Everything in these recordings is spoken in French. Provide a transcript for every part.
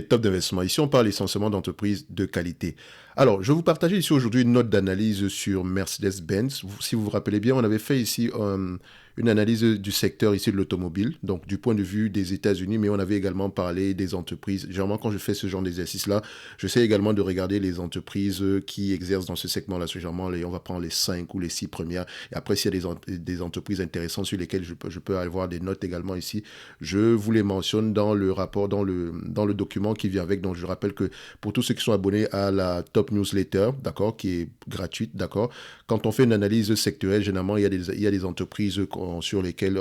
Top d'investissement. Ici, on parle essentiellement d'entreprises de qualité. Alors, je vais vous partager ici aujourd'hui une note d'analyse sur Mercedes-Benz. Si vous vous rappelez bien, on avait fait ici une analyse du secteur ici de l'automobile, donc du point de vue des États-Unis, mais on avait également parlé des entreprises. Généralement, quand je fais ce genre d'exercice-là, j'essaie également de regarder les entreprises qui exercent dans ce segment-là. Généralement, on va prendre les 5 ou les 6 premières. Et après, s'il y a des entreprises intéressantes sur lesquelles je peux avoir des notes également ici, je vous les mentionne dans le rapport, dans le document qui vient avec. Donc, je rappelle que pour tous ceux qui sont abonnés à la Top Newsletter, d'accord, qui est gratuite, d'accord, quand on fait une analyse sectorielle, généralement, il y a des entreprises sur lesquelles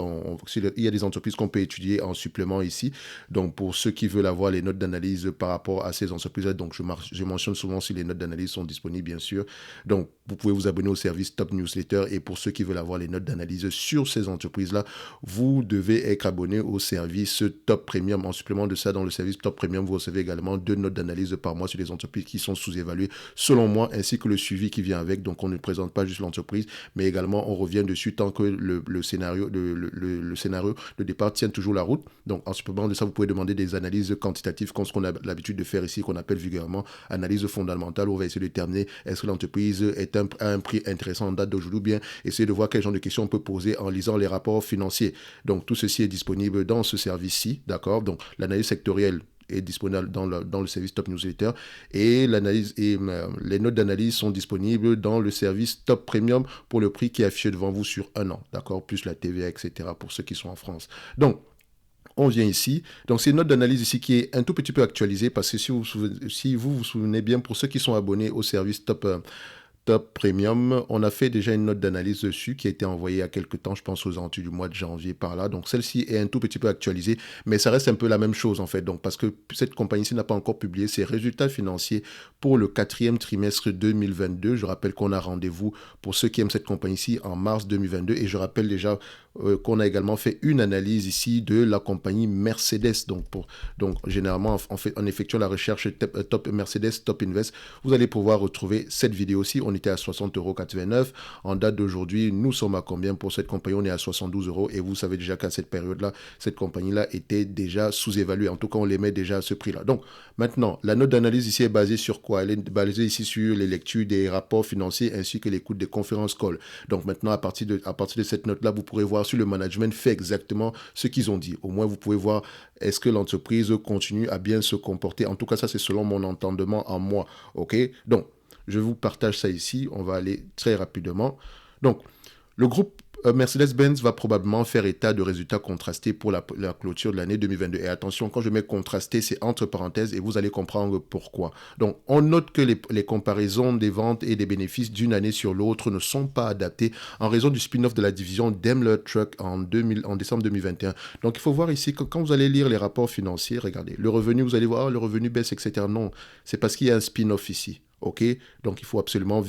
il y a des entreprises qu'on peut étudier en supplément ici. Donc, pour ceux qui veulent avoir les notes d'analyse par rapport à ces entreprises-là, donc je mentionne souvent si les notes d'analyse sont disponibles, bien sûr. Donc, vous pouvez vous abonner au service Top Newsletter. Et pour ceux qui veulent avoir les notes d'analyse sur ces entreprises-là, vous devez être abonné au service Top Premium. En supplément de ça, dans le service Top Premium, vous recevez également 2 notes d'analyse par mois sur les entreprises qui sont sous-évaluées, selon moi, ainsi que le suivi qui vient avec. Donc, on ne présente pas juste l'entreprise, mais également, on revient dessus tant que le scénario de départ tient toujours la route. Donc, en supplément de ça, vous pouvez demander des analyses quantitatives, comme ce qu'on a l'habitude de faire ici, qu'on appelle vulgairement analyse fondamentale, où on va essayer de déterminer est-ce que l'entreprise est à un prix intéressant en date d'aujourd'hui, ou bien essayer de voir quel genre de questions on peut poser en lisant les rapports financiers. Donc, tout ceci est disponible dans ce service-ci, d'accord? Donc, l'analyse sectorielle est disponible dans le service Top Newsletter et les notes d'analyse sont disponibles dans le service Top Premium pour le prix qui est affiché devant vous sur un an, d'accord, plus la TVA, etc. pour ceux qui sont en France. Donc, on vient ici. Donc, c'est une note d'analyse ici qui est un tout petit peu actualisée parce que si vous vous souvenez bien, pour ceux qui sont abonnés au service Top Premium, on a fait déjà une note d'analyse dessus qui a été envoyée il y a quelques temps, je pense aux alentours du mois de janvier par là. Donc celle-ci est un tout petit peu actualisée, mais ça reste un peu la même chose en fait. Donc parce que cette compagnie-ci n'a pas encore publié ses résultats financiers pour le quatrième trimestre 2022. Je rappelle qu'on a rendez-vous pour ceux qui aiment cette compagnie-ci en mars 2022 et je rappelle déjà qu'on a également fait une analyse ici de la compagnie Mercedes. Donc généralement, en effectuant la recherche Top Mercedes, Top Invest, vous allez pouvoir retrouver cette vidéo-ci. On était à 60,89 €. En date d'aujourd'hui, nous sommes à combien pour cette compagnie? On est à 72 € et vous savez déjà qu'à cette période-là, cette compagnie-là était déjà sous-évaluée. En tout cas, on les met déjà à ce prix-là. Donc maintenant, la note d'analyse ici est basée sur quoi? Elle est basée ici sur les lectures des rapports financiers ainsi que l'écoute des conférences call. Donc maintenant, à partir de cette note-là, vous pourrez voir si le management fait exactement ce qu'ils ont dit. Au moins, vous pouvez voir est-ce que l'entreprise continue à bien se comporter. En tout cas, ça, c'est selon mon entendement en moi. OK? Donc, je vous partage ça ici. On va aller très rapidement. Donc, le groupe Mercedes-Benz va probablement faire état de résultats contrastés pour la clôture de l'année 2022. Et attention, quand je mets contrasté, c'est entre parenthèses et vous allez comprendre pourquoi. Donc, on note que les comparaisons des ventes et des bénéfices d'une année sur l'autre ne sont pas adaptées en raison du spin-off de la division Daimler Truck en décembre 2021. Donc, il faut voir ici que quand vous allez lire les rapports financiers, regardez, le revenu, vous allez voir, le revenu baisse, etc. Non, c'est parce qu'il y a un spin-off ici. OK, donc il faut absolument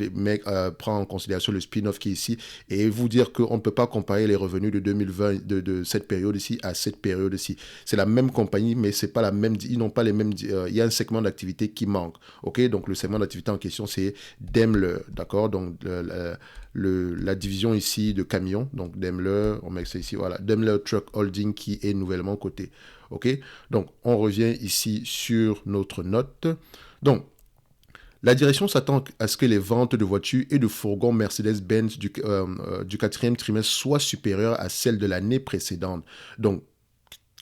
prendre en considération le spin-off qui est ici et vous dire qu'on ne peut pas comparer les revenus de 2020 de cette période ici à cette période ici. C'est la même compagnie, mais c'est pas la même. Ils n'ont pas les mêmes. Il y a un segment d'activité qui manque. OK, donc le segment d'activité en question c'est Daimler, d'accord. Donc la division ici de camions, donc Daimler, on met ça ici, voilà, Daimler Truck Holding qui est nouvellement coté. OK, donc on revient ici sur notre note. Donc la direction s'attend à ce que les ventes de voitures et de fourgons Mercedes-Benz du quatrième trimestre soient supérieures à celles de l'année précédente. Donc,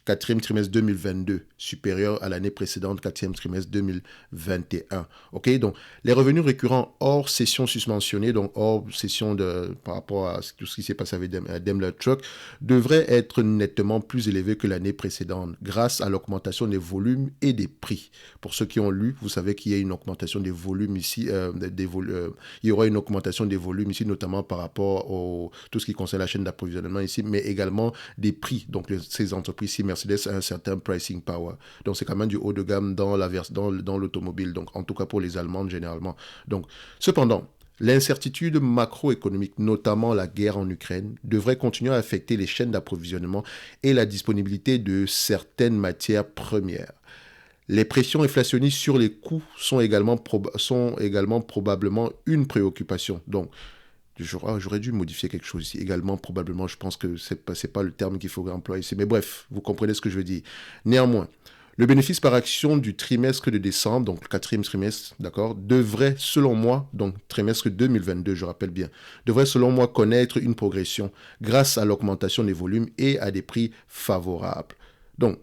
quatrième trimestre 2022, supérieur à l'année précédente, quatrième trimestre 2021. OK, donc les revenus récurrents hors session susmentionnée, donc hors session par rapport à tout ce qui s'est passé avec Daimler Truck, devraient être nettement plus élevés que l'année précédente, grâce à l'augmentation des volumes et des prix. Pour ceux qui ont lu, vous savez qu'il y a une augmentation des volumes ici, il y aura une augmentation des volumes ici, notamment par rapport à tout ce qui concerne la chaîne d'approvisionnement ici, mais également des prix. Donc ces entreprises-ci, Mercedes a un certain pricing power. Donc, c'est quand même du haut de gamme dans l'automobile. Donc, en tout cas pour les Allemandes, généralement. Donc, cependant, l'incertitude macroéconomique, notamment la guerre en Ukraine, devrait continuer à affecter les chaînes d'approvisionnement et la disponibilité de certaines matières premières. Les pressions inflationnistes sur les coûts sont également probablement une préoccupation. Donc, j'aurais dû modifier quelque chose ici. Également, probablement, je pense que c'est pas le terme qu'il faudrait employer ici. Mais bref, vous comprenez ce que je veux dire. Néanmoins, Le bénéfice par action du trimestre de décembre, donc le quatrième trimestre, d'accord, devrait, selon moi, donc trimestre 2022, je rappelle bien, devrait, selon moi, connaître une progression grâce à l'augmentation des volumes et à des prix favorables. Donc,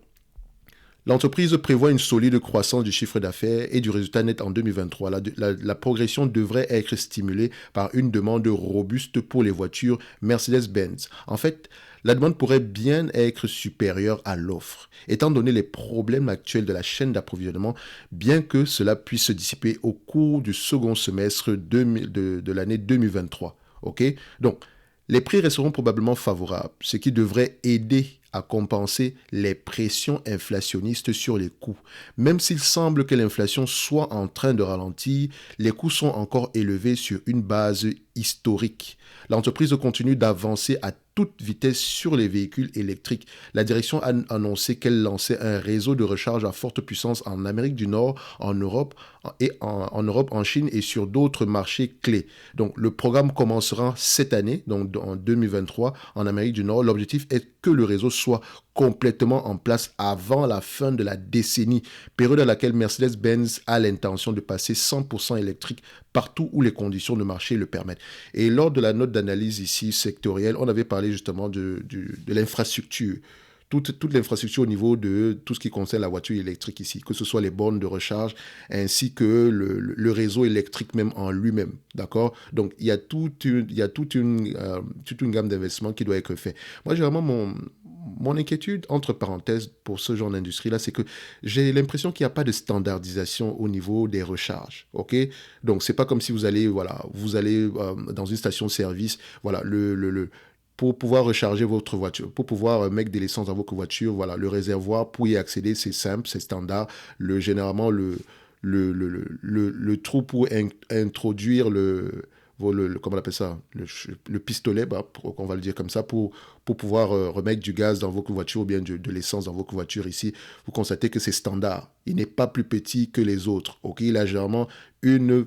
l'entreprise prévoit une solide croissance du chiffre d'affaires et du résultat net en 2023. La progression devrait être stimulée par une demande robuste pour les voitures Mercedes-Benz. En fait, la demande pourrait bien être supérieure à l'offre, étant donné les problèmes actuels de la chaîne d'approvisionnement, bien que cela puisse se dissiper au cours du second semestre de l'année 2023. Ok. Donc, les prix resteront probablement favorables, ce qui devrait aider à compenser les pressions inflationnistes sur les coûts. Même s'il semble que l'inflation soit en train de ralentir, les coûts sont encore élevés sur une base historique. L'entreprise continue d'avancer à toute vitesse sur les véhicules électriques. La direction a annoncé qu'elle lançait un réseau de recharge à forte puissance en Amérique du Nord, en Europe, en Chine et sur d'autres marchés clés. Donc le programme commencera cette année, donc en 2023, en Amérique du Nord. L'objectif est que le réseau soit complètement en place avant la fin de la décennie, période à laquelle Mercedes-Benz a l'intention de passer 100% électrique partout où les conditions de marché le permettent. Et lors de la note d'analyse ici sectorielle, on avait parlé justement de l'infrastructure. Toute l'infrastructure au niveau de tout ce qui concerne la voiture électrique ici, que ce soit les bornes de recharge ainsi que le réseau électrique même en lui-même, d'accord? Donc, il y a toute une gamme d'investissements qui doit être fait. Moi, j'ai vraiment mon inquiétude, entre parenthèses, pour ce genre d'industrie-là, c'est que j'ai l'impression qu'il n'y a pas de standardisation au niveau des recharges, ok? Donc, c'est pas comme si vous allez dans une station-service, voilà, pour pouvoir recharger votre voiture, pour pouvoir mettre de l'essence dans votre voiture, voilà, le réservoir, pour y accéder, c'est simple, c'est standard. Généralement, le trou pour introduire comment on appelle ça, le pistolet, on va le dire comme ça, pour pouvoir remettre du gaz dans votre voiture ou bien de l'essence dans votre voiture ici, vous constatez que c'est standard. Il n'est pas plus petit que les autres. Ok, il a généralement une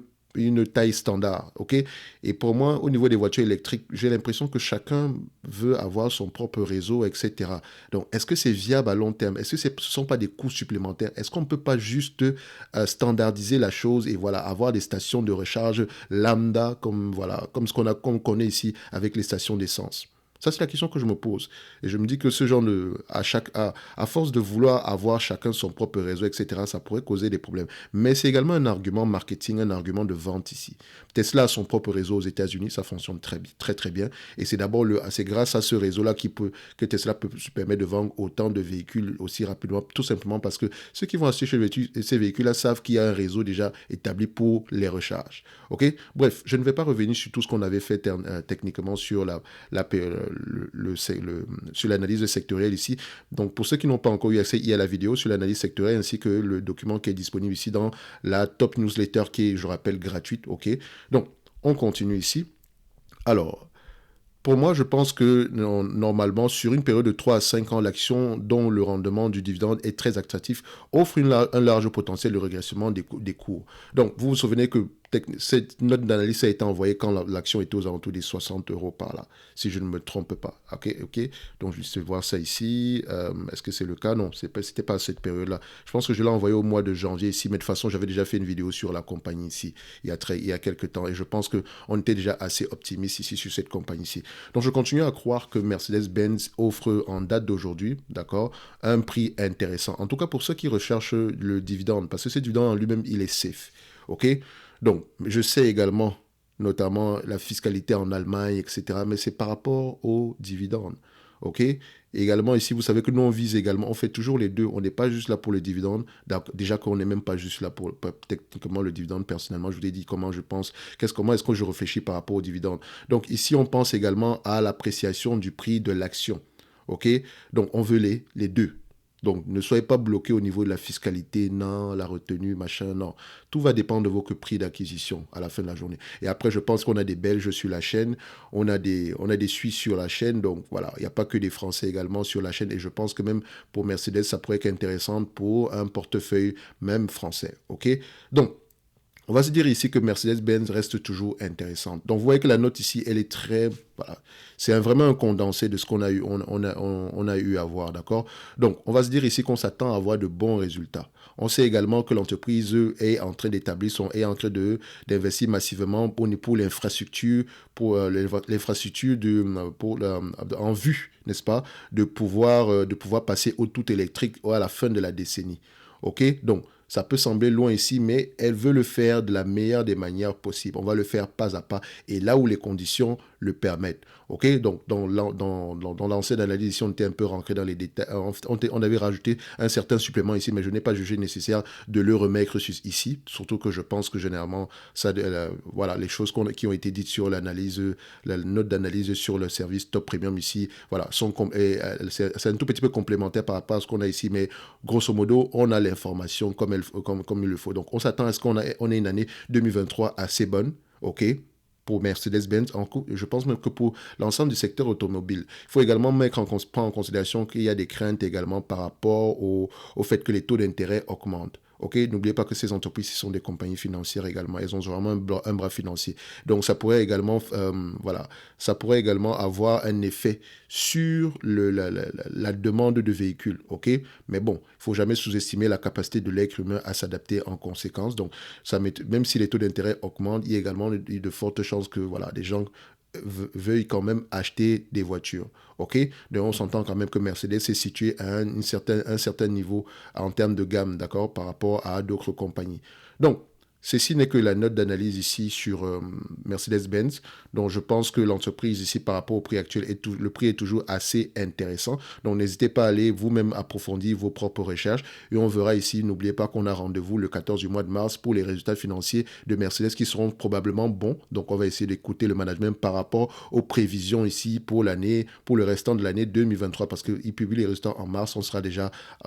taille standard, ok? Et pour moi, au niveau des voitures électriques, j'ai l'impression que chacun veut avoir son propre réseau, etc. Donc, est-ce que c'est viable à long terme? Est-ce que ce ne sont pas des coûts supplémentaires? Est-ce qu'on ne peut pas juste standardiser la chose et voilà, avoir des stations de recharge lambda comme qu'on connaît ici avec les stations d'essence? Ça, c'est la question que je me pose. Et je me dis que ce genre à force de vouloir avoir chacun son propre réseau, etc., ça pourrait causer des problèmes. Mais c'est également un argument marketing, un argument de vente ici. Tesla a son propre réseau aux États-Unis, ça fonctionne très, très, très bien. Et c'est grâce à ce réseau-là que Tesla peut se permettre de vendre autant de véhicules aussi rapidement, tout simplement parce que ceux qui vont acheter ces véhicules-là savent qu'il y a un réseau déjà établi pour les recharges. OK? Bref, je ne vais pas revenir sur tout ce qu'on avait fait techniquement sur sur l'analyse sectorielle ici. Donc, pour ceux qui n'ont pas encore eu accès, il y a la vidéo sur l'analyse sectorielle ainsi que le document qui est disponible ici dans la top newsletter qui est, je rappelle, gratuite. OK? Donc, on continue ici. Alors, pour moi, je pense que normalement, sur une période de 3 à 5 ans, l'action dont le rendement du dividende est très attractif offre un large potentiel de régressement des cours. Donc, vous vous souvenez que cette note d'analyse a été envoyée quand l'action était aux alentours des 60 euros par là, si je ne me trompe pas. Ok. Donc, je vais voir ça ici. Est-ce que c'est le cas? Non, c'était pas à cette période-là. Je pense que je l'ai envoyé au mois de janvier ici, mais de toute façon, j'avais déjà fait une vidéo sur la compagnie ici, il y a quelques temps, et je pense qu'on était déjà assez optimiste ici sur cette compagnie ici. Donc, je continue à croire que Mercedes-Benz offre en date d'aujourd'hui, d'accord, un prix intéressant. En tout cas, pour ceux qui recherchent le dividende, parce que ce dividende en lui-même, il est safe. OK? Donc, je sais également, notamment la fiscalité en Allemagne, etc., mais c'est par rapport aux dividendes. OK? Et également, ici, vous savez que nous, on vise également, on fait toujours les deux. On n'est pas juste là pour le dividende. Déjà qu'on n'est même pas juste là pour techniquement le dividende. Personnellement, je vous ai dit comment je pense, comment est-ce que je réfléchis par rapport au dividende. Donc, ici, on pense également à l'appréciation du prix de l'action. OK? Donc, on veut les deux. Donc, ne soyez pas bloqué au niveau de la fiscalité, non, la retenue, machin, non. Tout va dépendre de votre prix d'acquisition à la fin de la journée. Et après, je pense qu'on a des Belges sur la chaîne, on a des Suisses sur la chaîne, donc voilà, il n'y a pas que des Français également sur la chaîne. Et je pense que même pour Mercedes, ça pourrait être intéressant pour un portefeuille même français, ok? Donc, On va se dire ici que Mercedes-Benz reste toujours intéressante. Donc, vous voyez que la note ici, elle est très... Voilà, c'est vraiment un condensé de ce qu'on a eu, on a eu à voir, d'accord? Donc, on va se dire ici qu'on s'attend à avoir de bons résultats. On sait également que l'entreprise est en train est en train d'investir massivement pour l'infrastructure, pour l'infrastructure en vue, n'est-ce pas, de pouvoir passer au tout électrique à la fin de la décennie. OK? Donc, ça peut sembler loin ici, mais elle veut le faire de la meilleure des manières possibles. On va le faire pas à pas et là où les conditions le permettent. OK? Donc, dans l'ancienne analyse, ici, on était un peu rentré dans les détails. On avait rajouté un certain supplément ici, mais je n'ai pas jugé nécessaire de le remettre ici. Surtout que je pense que généralement, voilà, les choses qui ont été dites sur l'analyse, la note d'analyse sur le service Top Premium ici, voilà, c'est un tout petit peu complémentaire par rapport à ce qu'on a ici, mais grosso modo, on a l'information comme il le faut. Donc, on s'attend à ce qu'on ait une année 2023 assez bonne, OK, pour Mercedes-Benz, je pense même que pour l'ensemble du secteur automobile. Il faut également prendre en considération qu'il y a des craintes également par rapport au fait que les taux d'intérêt augmentent. OK, n'oubliez pas que ces entreprises sont des compagnies financières également. Elles ont vraiment un bras financier. Donc, ça pourrait également, voilà, ça pourrait également avoir un effet sur la demande de véhicules. OK, mais bon, il ne faut jamais sous-estimer la capacité de l'être humain à s'adapter en conséquence. Donc, même si les taux d'intérêt augmentent, il y a également de fortes chances que voilà, des gens veuillent quand même acheter des voitures. OK? Donc, on s'entend quand même que Mercedes est situé à un certain niveau en termes de gamme, d'accord, par rapport à d'autres compagnies. Donc, ceci n'est que la note d'analyse ici sur Mercedes-Benz. Donc, je pense que l'entreprise ici, par rapport au prix actuel, le prix est toujours assez intéressant. Donc, n'hésitez pas à aller vous-même approfondir vos propres recherches. Et on verra ici, n'oubliez pas qu'on a rendez-vous le 14 du mois de mars pour les résultats financiers de Mercedes qui seront probablement bons. Donc, on va essayer d'écouter le management par rapport aux prévisions ici pour le restant de l'année 2023 parce qu'il publie les résultats en mars.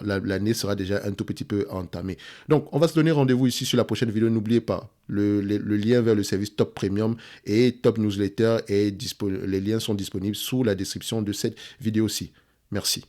L'année sera déjà un tout petit peu entamée. Donc, on va se donner rendez-vous ici sur la prochaine vidéo. N'oubliez pas, le lien vers le service Top Premium et Top Newsletter les liens sont disponibles sous la description de cette vidéo-ci. Merci.